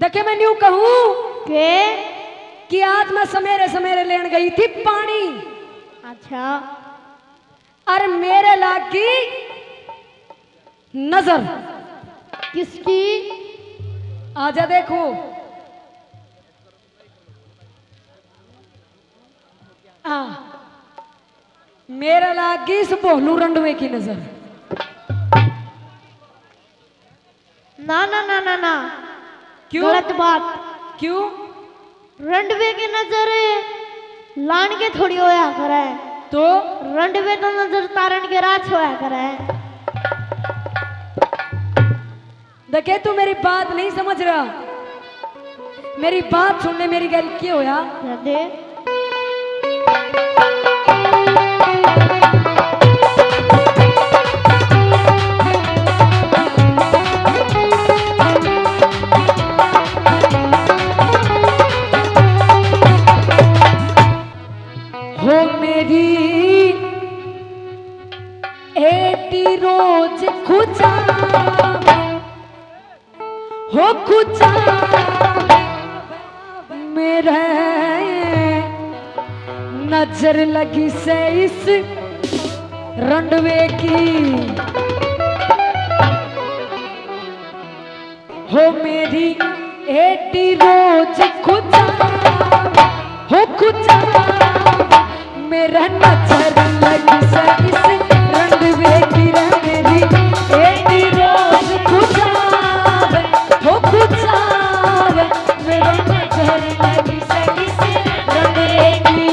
देखे मैं न्यू कहूं के कि आज मैं समेरे समेरे लेन गई थी पानी। अच्छा। और मेरे लागी नजर। किसकी? आजा देखो। मेरे लागी इस भोलू रंडवे की नजर। ना ना ना ना ना, क्यों? गलत बात। क्यों? रंडवे की नजर लान के थोड़ी होया करे, तो रंडवे तो नजर तारण के रात होया करे। देखे तू मेरी बात नहीं समझ रहा। मेरी बात सुनने मेरी गल क्या होया। दे हो मेरी एटी रोज खुचा हो खुचा मेरे नजर लगी से इस रंडवे की। हो मेरी एटी रोज खुचा हो खुचा मेरा नजर लगी से इस रंडवे की। मेरी एटी रोज खुचा हो खुचा मेरा नजर लगी से इस रंडवे की।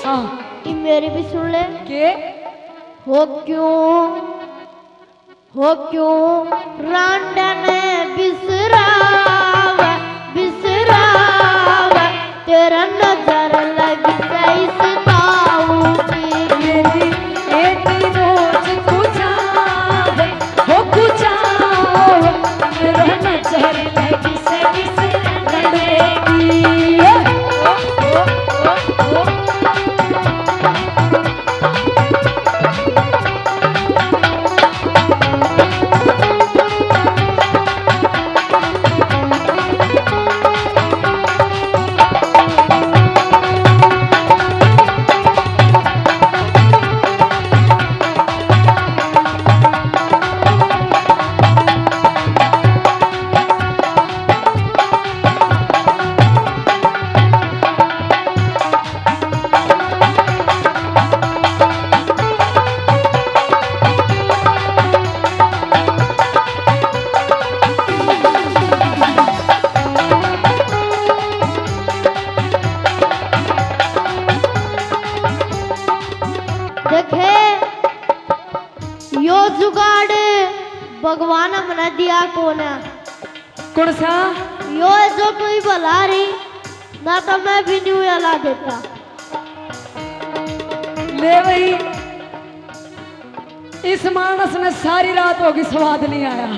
हाँ ये मेरी भी सुन ले। के हो क्यों रांडन बिसराव बिसराव तेरा नजर लगी से इस ताऊ की। मेरी एटी रोज खुचा हो खुचा मेरा नजर लगी से इस रंडवे की। देखे यो जुगाड़ भगवान मना दिया कौन है? कौन सा? यो है जो कोई बला रही ना तो मैं भी न्यू ला देता। ले भाई इस मानस ने सारी रात होगी स्वाद नहीं आया।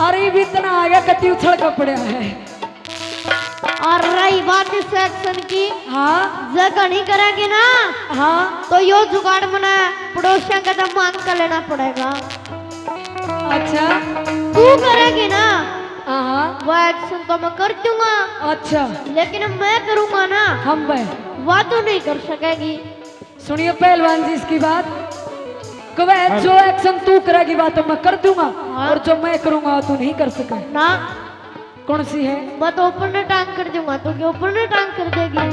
अरे भी इतना आ गया कति उछल कर पड़ा है। और रही बात इस एक्शन की, हाँ जगह नहीं करेगी ना हाँ तो यो जुगाड़ मना पड़ोसियों का तो मांग कर लेना पड़ेगा। अच्छा तू करेगी ना हाँ वो एक्शन तो मैं कर दूंगा, अच्छा लेकिन मैं करूंगा ना हम भाई वह तो नहीं कर सकेगी। सुनिए पहलवान जी इसकी बात। कहे जो एक्शन तू करेगी बात तो मैं कर दूंगा और जो मैं करूंगा वो तू नहीं कर सके ना। कौन सी है? मैं तो ऊपर ने टांग कर दूंगा तो क्या ऊपर ने टांग कर देगी।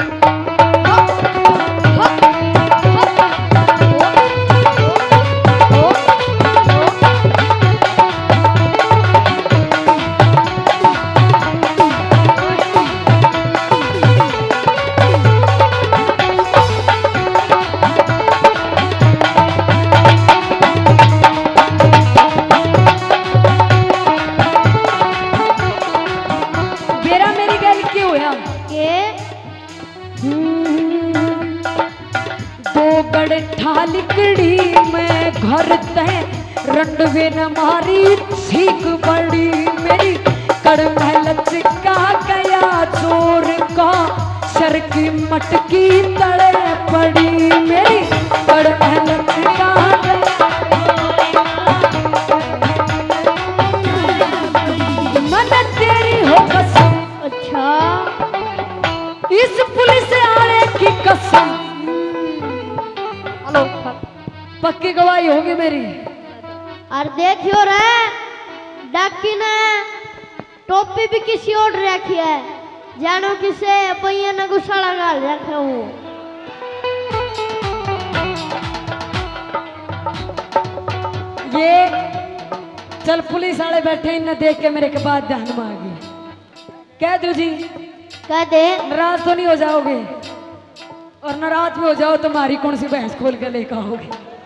लिकड़ी में घर तय रंडवे न मारी छीक बड़ी मेरी कड़ में लचका गया चोर का सर की मटकी तड़े पड़ी मेरी कड़ में लचका इस पुलिस आने की कसम। हेलो पक्की गवाही होगी मेरी। और देखियो रे डाकी ने टोपी भी किसी और रखी है, जानो किसे पहिया ने गुस्सा गाल रखे हूँ। ये चल पुलिस वाले बैठे इन्हें देख के मेरे के बाद ध्यान में आ गई। कह दू जी कह दे नाराज तो नहीं हो जाओगे, और नाराज भी हो जाओ तो हमारी कौन सी भैंस खोल के लेकर आओगे।